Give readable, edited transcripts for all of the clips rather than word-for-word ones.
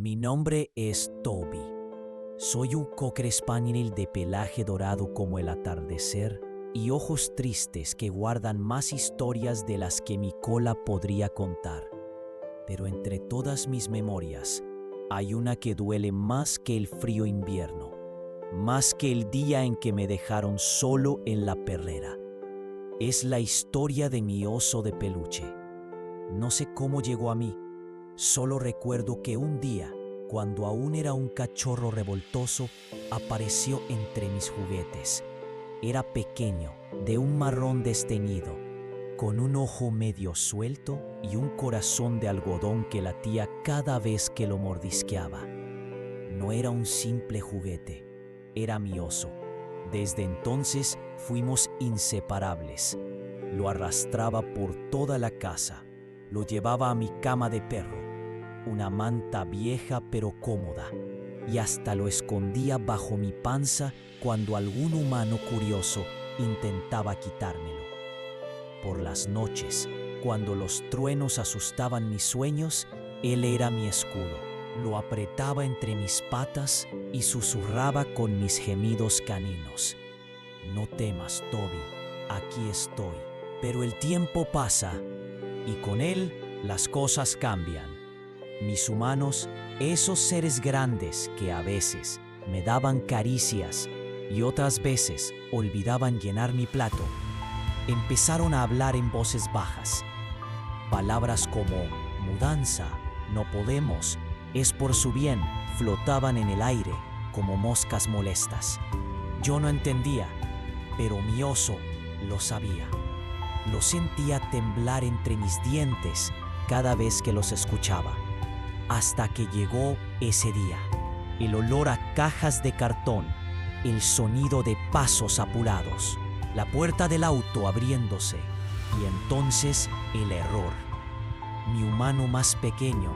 Mi nombre es Toby. Soy un cocker spaniel de pelaje dorado como el atardecer y ojos tristes que guardan más historias de las que mi cola podría contar. Pero entre todas mis memorias, hay una que duele más que el frío invierno, más que el día en que me dejaron solo en la perrera. Es la historia de mi oso de peluche. No sé cómo llegó a mí. Solo recuerdo que un día, cuando aún era un cachorro revoltoso, apareció entre mis juguetes. Era pequeño, de un marrón desteñido, con un ojo medio suelto y un corazón de algodón que latía cada vez que lo mordisqueaba. No era un simple juguete, era mi oso. Desde entonces fuimos inseparables. Lo arrastraba por toda la casa. Lo llevaba a mi cama de perro, una manta vieja pero cómoda, y hasta lo escondía bajo mi panza cuando algún humano curioso intentaba quitármelo. Por las noches, cuando los truenos asustaban mis sueños, él era mi escudo. Lo apretaba entre mis patas y susurraba con mis gemidos caninos. No temas, Toby, aquí estoy. Pero el tiempo pasa y con él las cosas cambian. Mis humanos, esos seres grandes que a veces me daban caricias y otras veces olvidaban llenar mi plato, empezaron a hablar en voces bajas. Palabras como mudanza, no podemos, es por su bien, flotaban en el aire como moscas molestas. Yo no entendía, pero mi oso lo sabía. Lo sentía temblar entre mis dientes cada vez que los escuchaba. Hasta que llegó ese día. El olor a cajas de cartón, el sonido de pasos apurados, la puerta del auto abriéndose y entonces el error. Mi humano más pequeño,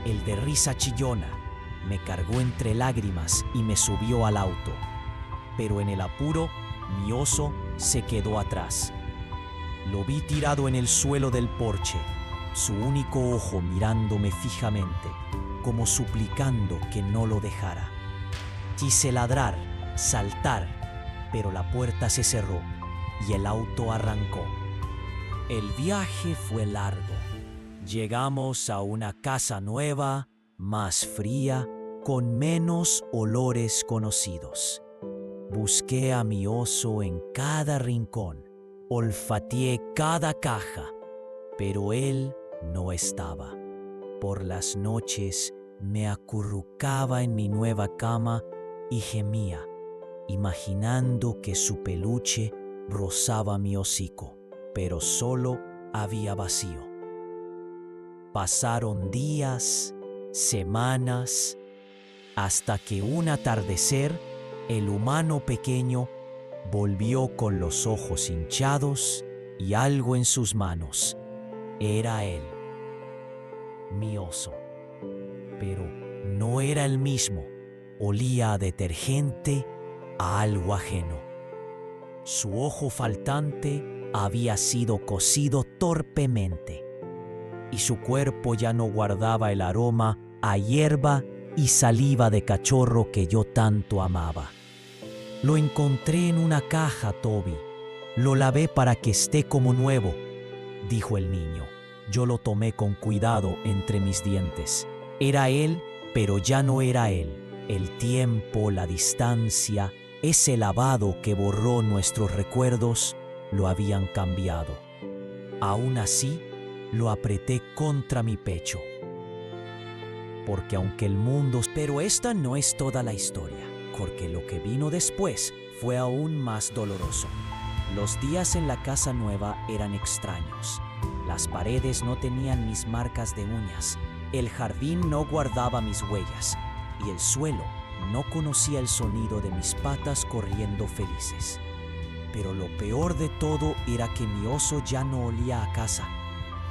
el de risa chillona, me cargó entre lágrimas y me subió al auto. Pero en el apuro, mi oso se quedó atrás. Lo vi tirado en el suelo del porche, su único ojo mirándome fijamente, como suplicando que no lo dejara. Quise ladrar, saltar, pero la puerta se cerró y el auto arrancó. El viaje fue largo. Llegamos a una casa nueva, más fría, con menos olores conocidos. Busqué a mi oso en cada rincón. Olfateé cada caja, pero él no estaba. Por las noches me acurrucaba en mi nueva cama y gemía, imaginando que su peluche rozaba mi hocico, pero solo había vacío. Pasaron días, semanas, hasta que un atardecer, el humano pequeño volvió con los ojos hinchados y algo en sus manos. Era él, mi oso. Pero no era el mismo. Olía a detergente, a algo ajeno. Su ojo faltante había sido cocido torpemente y su cuerpo ya no guardaba el aroma a hierba y saliva de cachorro que yo tanto amaba. Lo encontré en una caja, Toby. Lo lavé para que esté como nuevo, dijo el niño. Yo lo tomé con cuidado entre mis dientes. Era él, pero ya no era él. El tiempo, la distancia, ese lavado que borró nuestros recuerdos, lo habían cambiado. Aún así, lo apreté contra mi pecho. Porque aunque el mundo... Pero esta no es toda la historia, porque lo que vino después fue aún más doloroso. Los días en la casa nueva eran extraños. Las paredes no tenían mis marcas de uñas, el jardín no guardaba mis huellas y el suelo no conocía el sonido de mis patas corriendo felices. Pero lo peor de todo era que mi oso ya no olía a casa.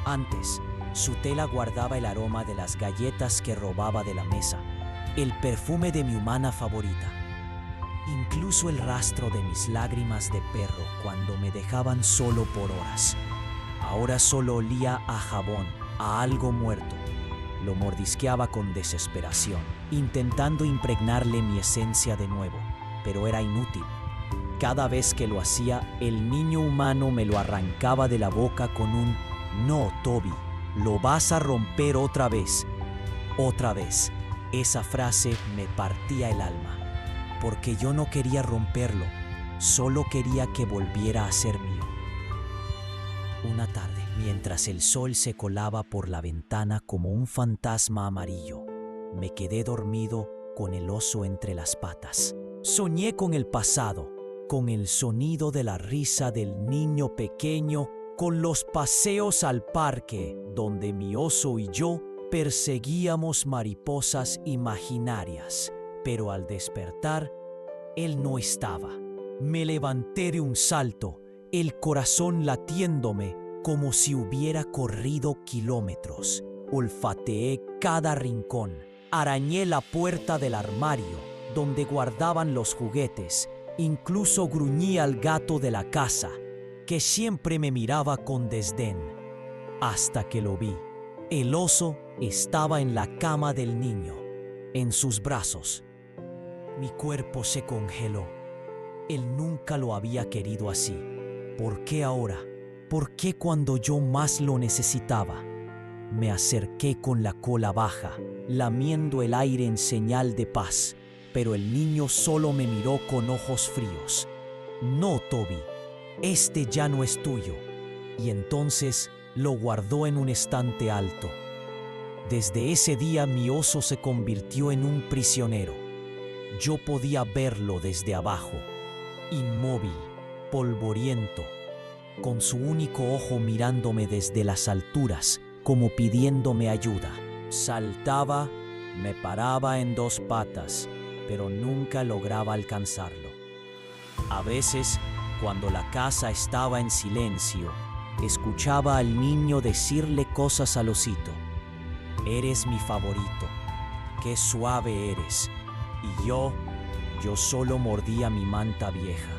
Antes, su tela guardaba el aroma de las galletas que robaba de la mesa, el perfume de mi humana favorita, incluso el rastro de mis lágrimas de perro cuando me dejaban solo por horas. Ahora solo olía a jabón, a algo muerto. Lo mordisqueaba con desesperación, intentando impregnarle mi esencia de nuevo, pero era inútil. Cada vez que lo hacía, el niño humano me lo arrancaba de la boca con un «No, Toby, lo vas a romper otra vez». Otra vez. Esa frase me partía el alma, porque yo no quería romperlo, solo quería que volviera a ser mío. Una tarde, mientras el sol se colaba por la ventana como un fantasma amarillo, me quedé dormido con el oso entre las patas. Soñé con el pasado, con el sonido de la risa del niño pequeño, con los paseos al parque donde mi oso y yo perseguíamos mariposas imaginarias, pero al despertar, él no estaba. Me levanté de un salto, el corazón latiéndome como si hubiera corrido kilómetros. Olfateé cada rincón, arañé la puerta del armario donde guardaban los juguetes, incluso gruñí al gato de la casa, que siempre me miraba con desdén, hasta que lo vi. El oso estaba en la cama del niño, en sus brazos. Mi cuerpo se congeló. Él nunca lo había querido así. ¿Por qué ahora? ¿Por qué cuando yo más lo necesitaba? Me acerqué con la cola baja, lamiendo el aire en señal de paz, pero el niño solo me miró con ojos fríos. «No, Toby, este ya no es tuyo». Y entonces lo guardó en un estante alto. Desde ese día mi oso se convirtió en un prisionero. Yo podía verlo desde abajo, inmóvil, polvoriento, con su único ojo mirándome desde las alturas, como pidiéndome ayuda. Saltaba, me paraba en dos patas, pero nunca lograba alcanzarlo. A veces, cuando la casa estaba en silencio, escuchaba al niño decirle cosas al osito. «Eres mi favorito, qué suave eres». Y yo solo mordía mi manta vieja,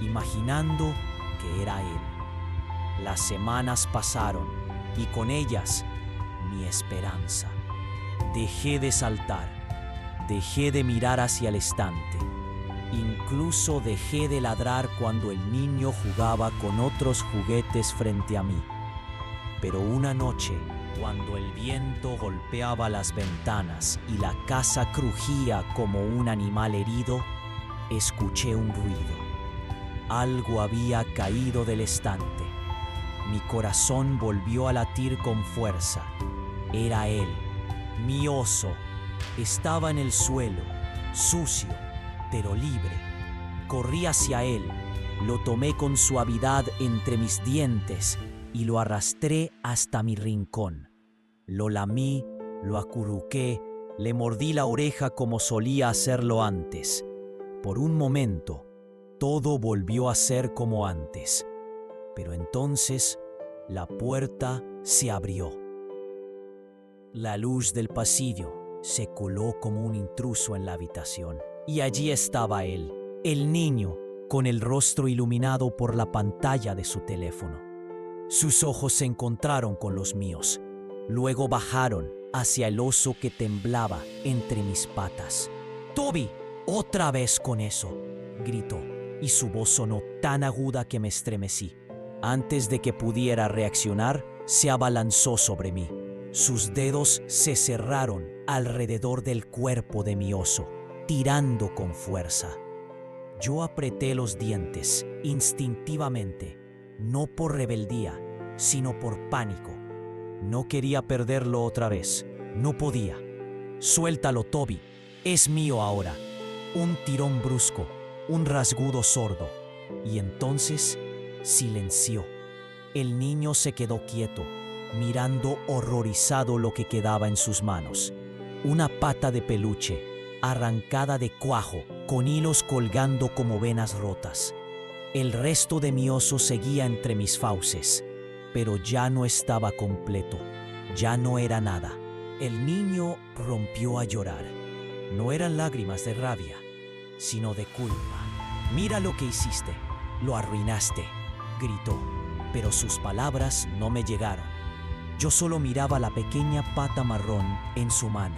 imaginando que era él. Las semanas pasaron y con ellas mi esperanza. Dejé de saltar, dejé de mirar hacia el estante. Incluso dejé de ladrar cuando el niño jugaba con otros juguetes frente a mí. Pero una noche, cuando el viento golpeaba las ventanas y la casa crujía como un animal herido, escuché un ruido. Algo había caído del estante. Mi corazón volvió a latir con fuerza. Era él, mi oso. Estaba en el suelo, sucio, pero libre. Corrí hacia él, lo tomé con suavidad entre mis dientes y lo arrastré hasta mi rincón. Lo lamí, lo acurruqué, le mordí la oreja como solía hacerlo antes. Por un momento, todo volvió a ser como antes. Pero entonces, la puerta se abrió. La luz del pasillo se coló como un intruso en la habitación. Y allí estaba él, el niño, con el rostro iluminado por la pantalla de su teléfono. Sus ojos se encontraron con los míos. Luego bajaron hacia el oso que temblaba entre mis patas. «Toby, otra vez con eso», gritó, y su voz sonó tan aguda que me estremecí. Antes de que pudiera reaccionar, se abalanzó sobre mí. Sus dedos se cerraron alrededor del cuerpo de mi oso, tirando con fuerza. Yo apreté los dientes instintivamente, no por rebeldía, sino por pánico. No quería perderlo otra vez. No podía. «Suéltalo, Toby. Es mío ahora». Un tirón brusco, un rasgudo sordo. Y entonces silenció. El niño se quedó quieto, mirando horrorizado lo que quedaba en sus manos. Una pata de peluche, arrancada de cuajo, con hilos colgando como venas rotas. El resto de mi oso seguía entre mis fauces, pero ya no estaba completo, ya no era nada. El niño rompió a llorar. No eran lágrimas de rabia, sino de culpa. «Mira lo que hiciste, lo arruinaste», gritó, pero sus palabras no me llegaron. Yo solo miraba la pequeña pata marrón en su mano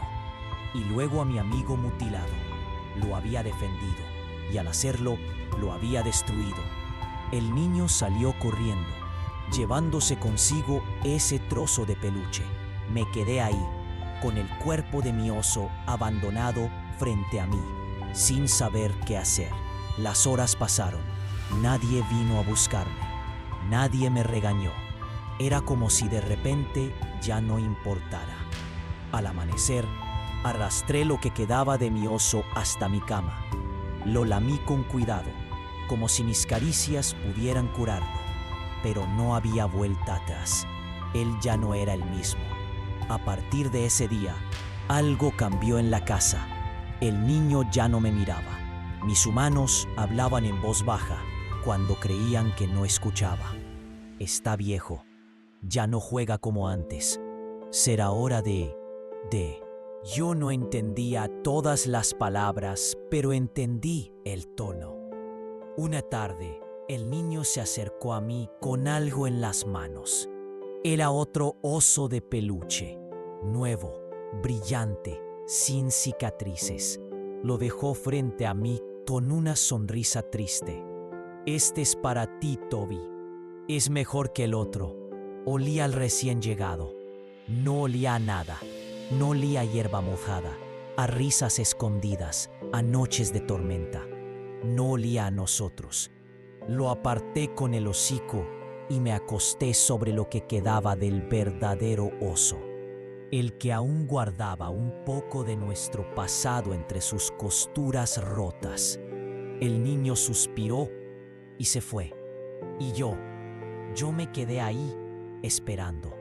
y luego a mi amigo mutilado. Lo había defendido y al hacerlo lo había destruido. El niño salió corriendo, llevándose consigo ese trozo de peluche. Me quedé ahí, con el cuerpo de mi oso abandonado frente a mí, sin saber qué hacer. Las horas pasaron. Nadie vino a buscarme. Nadie me regañó. Era como si de repente ya no importara. Al amanecer, arrastré lo que quedaba de mi oso hasta mi cama. Lo lamí con cuidado, como si mis caricias pudieran curarlo. Pero no había vuelta atrás. Él ya no era el mismo. A partir de ese día, algo cambió en la casa. El niño ya no me miraba. Mis humanos hablaban en voz baja cuando creían que no escuchaba. Está viejo. Ya no juega como antes. Será hora de... Yo no entendía todas las palabras, pero entendí el tono. Una tarde, el niño se acercó a mí con algo en las manos. Era otro oso de peluche, nuevo, brillante, sin cicatrices. Lo dejó frente a mí con una sonrisa triste. Este es para ti, Toby. Es mejor que el otro. Olía al recién llegado. No olía a nada. No olía a hierba mojada, a risas escondidas, a noches de tormenta. No olía a nosotros. Lo aparté con el hocico y me acosté sobre lo que quedaba del verdadero oso, el que aún guardaba un poco de nuestro pasado entre sus costuras rotas. El niño suspiró y se fue. Y yo me quedé ahí esperando,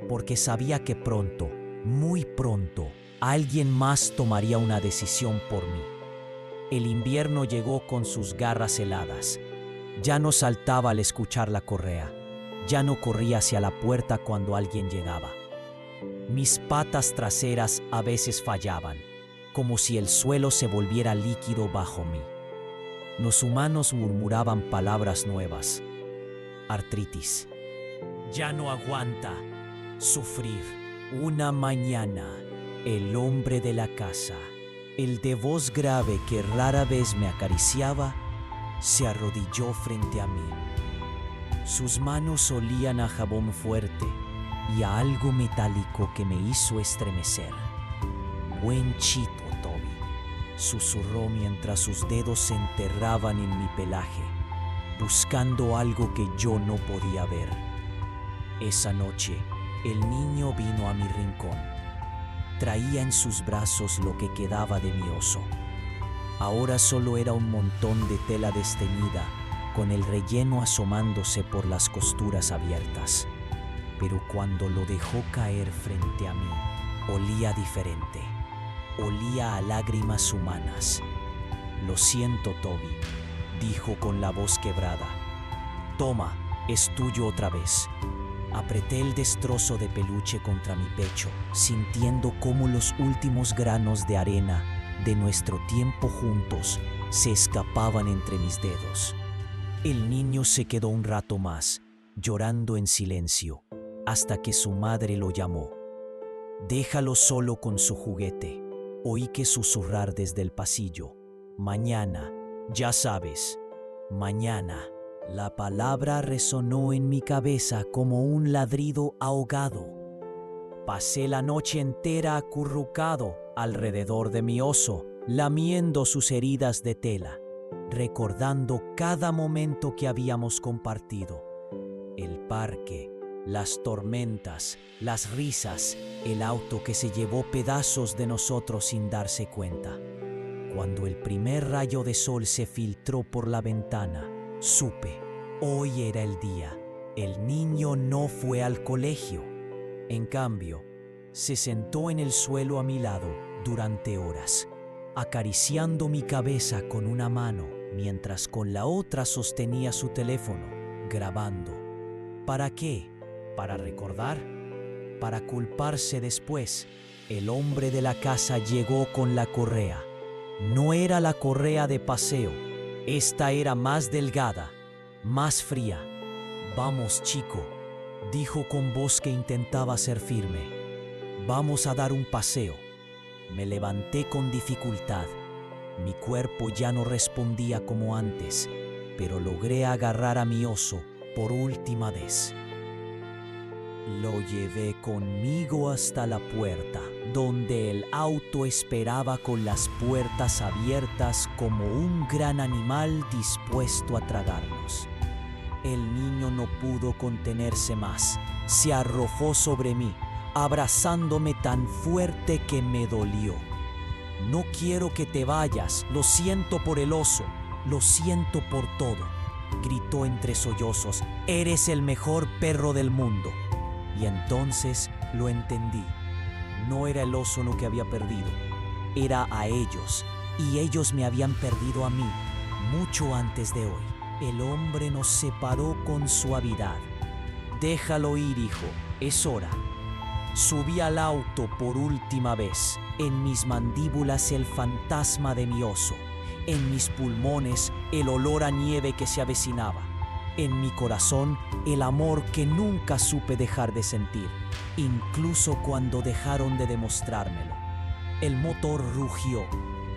porque sabía que pronto, muy pronto, alguien más tomaría una decisión por mí. El invierno llegó con sus garras heladas. Ya no saltaba al escuchar la correa. Ya no corría hacia la puerta cuando alguien llegaba. Mis patas traseras a veces fallaban, como si el suelo se volviera líquido bajo mí. Los humanos murmuraban palabras nuevas. Artritis. Ya no aguanta sufrir. Una mañana, el hombre de la casa, el de voz grave que rara vez me acariciaba, se arrodilló frente a mí. Sus manos olían a jabón fuerte y a algo metálico que me hizo estremecer. «Buen chito, Toby», susurró mientras sus dedos se enterraban en mi pelaje, buscando algo que yo no podía ver. Esa noche, el niño vino a mi rincón. Traía en sus brazos lo que quedaba de mi oso. Ahora solo era un montón de tela desteñida, con el relleno asomándose por las costuras abiertas. Pero cuando lo dejó caer frente a mí, olía diferente. Olía a lágrimas humanas. «Lo siento, Toby», dijo con la voz quebrada. «Toma, es tuyo otra vez». Apreté el destrozo de peluche contra mi pecho, sintiendo cómo los últimos granos de arena de nuestro tiempo juntos se escapaban entre mis dedos. El niño se quedó un rato más, llorando en silencio, hasta que su madre lo llamó. «Déjalo solo con su juguete», oí que susurrar desde el pasillo. «Mañana, ya sabes, mañana». La palabra resonó en mi cabeza como un ladrido ahogado. Pasé la noche entera acurrucado alrededor de mi oso, lamiendo sus heridas de tela, recordando cada momento que habíamos compartido. El parque, las tormentas, las risas, el auto que se llevó pedazos de nosotros sin darse cuenta. Cuando el primer rayo de sol se filtró por la ventana, supe, hoy era el día. El niño no fue al colegio. En cambio, se sentó en el suelo a mi lado durante horas, acariciando mi cabeza con una mano, mientras con la otra sostenía su teléfono, grabando. ¿Para qué? ¿Para recordar? ¿Para culparse después? El hombre de la casa llegó con la correa. No era la correa de paseo. Esta era más delgada, más fría. «Vamos, chico», dijo con voz que intentaba ser firme. Vamos a dar un paseo. Me levanté con dificultad. Mi cuerpo ya no respondía como antes, pero logré agarrar a mi oso por última vez. Lo llevé conmigo hasta la puerta, donde el auto esperaba con las puertas abiertas como un gran animal dispuesto a tragarnos. El niño no pudo contenerse más. Se arrojó sobre mí, abrazándome tan fuerte que me dolió. No quiero que te vayas, lo siento por el oso, lo siento por todo, gritó entre sollozos. Eres el mejor perro del mundo. Y entonces lo entendí. No era el oso lo que había perdido, era a ellos, y ellos me habían perdido a mí, mucho antes de hoy. El hombre nos separó con suavidad. Déjalo ir, hijo, es hora. Subí al auto por última vez. En mis mandíbulas el fantasma de mi oso. En mis pulmones el olor a nieve que se avecinaba. En mi corazón el amor que nunca supe dejar de sentir, incluso cuando dejaron de demostrármelo. El motor rugió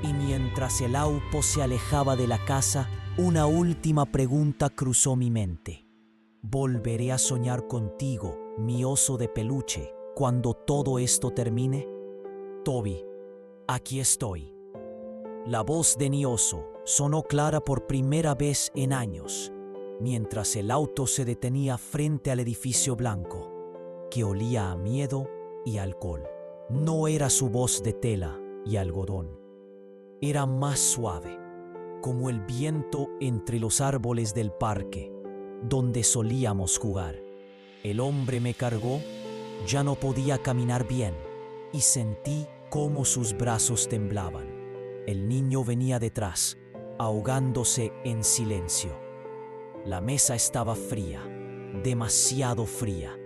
y mientras el auto se alejaba de la casa, una última pregunta cruzó mi mente. ¿Volveré a soñar contigo, mi oso de peluche, cuando todo esto termine? Toby, aquí estoy. La voz de mi oso sonó clara por primera vez en años, mientras el auto se detenía frente al edificio blanco, que olía a miedo y alcohol. No era su voz de tela y algodón. Era más suave, como el viento entre los árboles del parque, donde solíamos jugar. El hombre me cargó, ya no podía caminar bien, y sentí cómo sus brazos temblaban. El niño venía detrás, ahogándose en silencio. La mesa estaba fría, demasiado fría.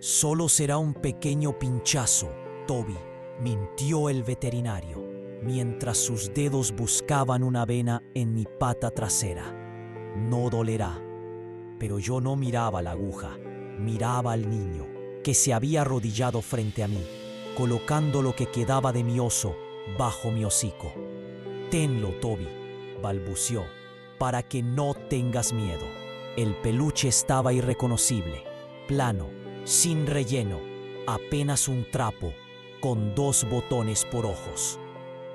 Solo será un pequeño pinchazo, Toby, mintió el veterinario, mientras sus dedos buscaban una vena en mi pata trasera. No dolerá. Pero yo no miraba la aguja, miraba al niño, que se había arrodillado frente a mí, colocando lo que quedaba de mi oso bajo mi hocico. Tenlo, Toby, balbuceó, para que no tengas miedo. El peluche estaba irreconocible, plano, sin relleno, apenas un trapo, con 2 botones por ojos.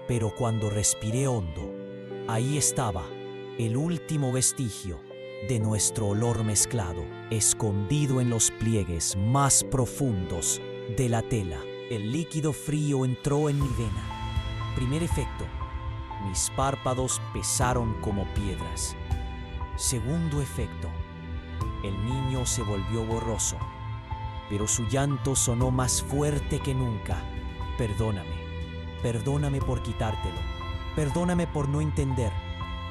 Pero cuando respiré hondo, ahí estaba, el último vestigio de nuestro olor mezclado, escondido en los pliegues más profundos de la tela. El líquido frío entró en mi vena. Primer efecto, mis párpados pesaron como piedras. Segundo efecto, el niño se volvió borroso, pero su llanto sonó más fuerte que nunca. Perdóname por quitártelo, perdóname por no entender,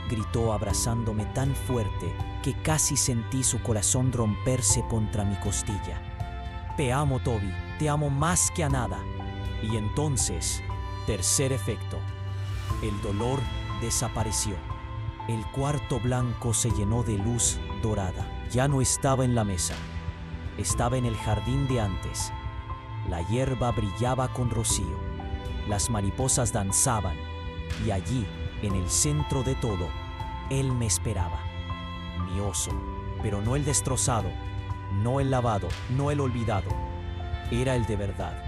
gritó abrazándome tan fuerte que casi sentí su corazón romperse contra mi costilla. Te amo, Toby, te amo más que a nada. Y entonces, tercer efecto, el dolor desapareció. El cuarto blanco se llenó de luz dorada. Ya no estaba en la mesa, estaba en el jardín de antes. La hierba brillaba con rocío, las mariposas danzaban, y allí, en el centro de todo, él me esperaba. Mi oso, pero no el destrozado, no el lavado, no el olvidado. Era el de verdad,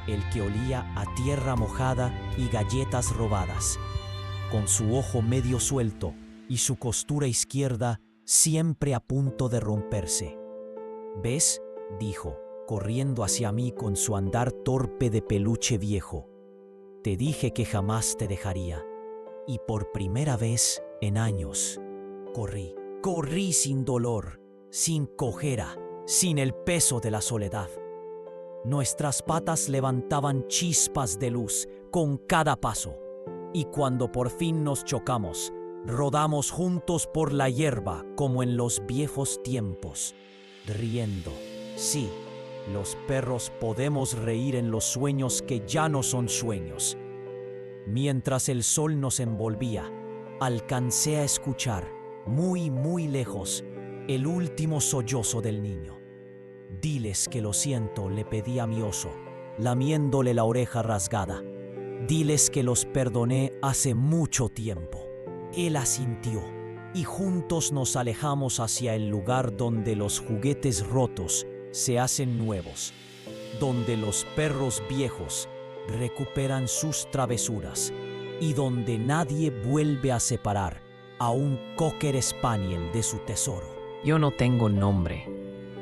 el que olía a tierra mojada y galletas robadas, con su ojo medio suelto y su costura izquierda siempre a punto de romperse. ¿Ves?, dijo, corriendo hacia mí con su andar torpe de peluche viejo. Te dije que jamás te dejaría. Y por primera vez en años, corrí sin dolor, sin cojera, sin el peso de la soledad. Nuestras patas levantaban chispas de luz con cada paso, y cuando por fin nos chocamos, rodamos juntos por la hierba como en los viejos tiempos, riendo. Sí, los perros podemos reír en los sueños que ya no son sueños. Mientras el sol nos envolvía, alcancé a escuchar, muy lejos, el último sollozo del niño. Diles que lo siento, le pedí a mi oso, lamiéndole la oreja rasgada. Diles que los perdoné hace mucho tiempo. Él asintió, y juntos nos alejamos hacia el lugar donde los juguetes rotos se hacen nuevos, donde los perros viejos recuperan sus travesuras y donde nadie vuelve a separar a un Cocker Spaniel de su tesoro. Yo no tengo nombre,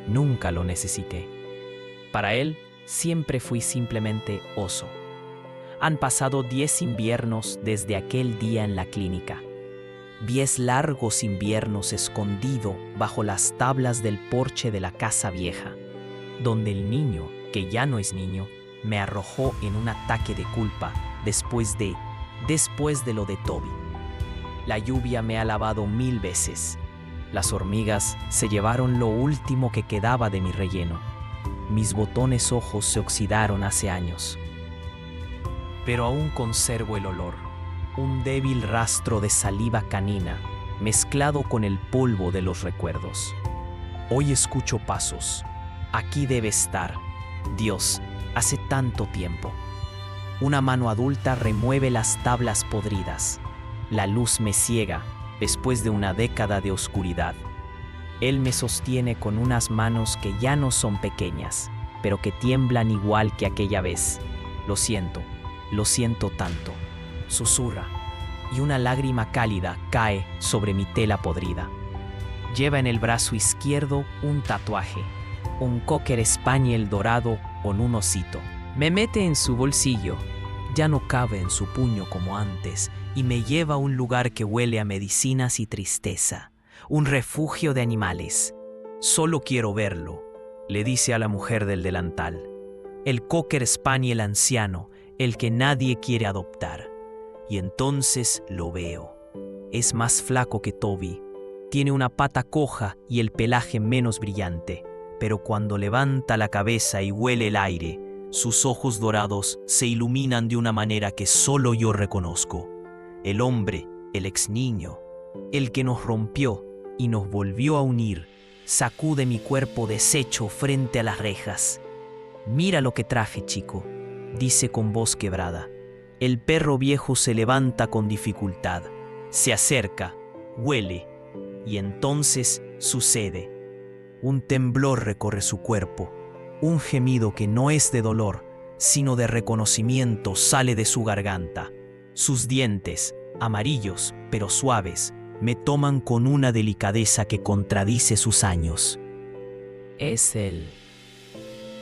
nunca lo necesité. Para él, siempre fui simplemente oso. Han pasado 10 inviernos desde aquel día en la clínica. 10 largos inviernos escondido bajo las tablas del porche de la casa vieja, donde el niño, que ya no es niño, me arrojó en un ataque de culpa después de lo de Toby. La lluvia me ha lavado 1000 veces. Las hormigas se llevaron lo último que quedaba de mi relleno. Mis botones ojos se oxidaron hace años. Pero aún conservo el olor, un débil rastro de saliva canina mezclado con el polvo de los recuerdos. Hoy escucho pasos. Aquí debe estar. Dios, hace tanto tiempo. Una mano adulta remueve las tablas podridas. La luz me ciega después de una década de oscuridad. Él me sostiene con unas manos que ya no son pequeñas, pero que tiemblan igual que aquella vez. Lo siento tanto. Susurra, y una lágrima cálida cae sobre mi tela podrida. Lleva en el brazo izquierdo un tatuaje, un Cocker Spaniel dorado con un osito. Me mete en su bolsillo, ya no cabe en su puño como antes, y me lleva a un lugar que huele a medicinas y tristeza, un refugio de animales. Solo quiero verlo, le dice a la mujer del delantal. El Cocker Spaniel anciano, el que nadie quiere adoptar. Y entonces lo veo. Es más flaco que Toby, tiene una pata coja y el pelaje menos brillante, pero cuando levanta la cabeza y huele el aire, sus ojos dorados se iluminan de una manera que solo yo reconozco. El hombre, el ex niño, el que nos rompió y nos volvió a unir, sacude mi cuerpo deshecho frente a las rejas. Mira lo que traje, chico, dice con voz quebrada. El perro viejo se levanta con dificultad, se acerca, huele, y entonces sucede. Un temblor recorre su cuerpo, un gemido que no es de dolor, sino de reconocimiento sale de su garganta. Sus dientes, amarillos pero suaves, me toman con una delicadeza que contradice sus años. Es él,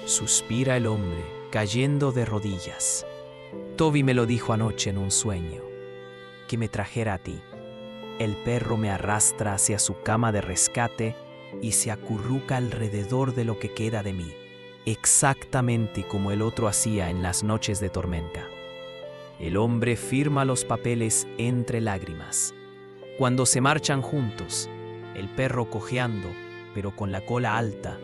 suspira el hombre, cayendo de rodillas. Toby me lo dijo anoche en un sueño, que me trajera a ti. El perro me arrastra hacia su cama de rescate y se acurruca alrededor de lo que queda de mí, exactamente como el otro hacía en las noches de tormenta. El hombre firma los papeles entre lágrimas. Cuando se marchan juntos, el perro cojeando, pero con la cola alta,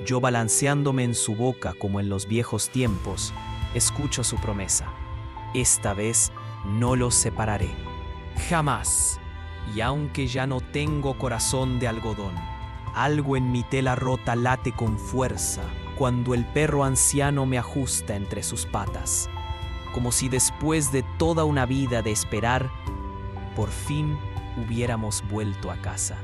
yo balanceándome en su boca como en los viejos tiempos, escucho su promesa. Esta vez no los separaré. Jamás. Y aunque ya no tengo corazón de algodón, algo en mi tela rota late con fuerza cuando el perro anciano me ajusta entre sus patas, como si después de toda una vida de esperar, por fin hubiéramos vuelto a casa.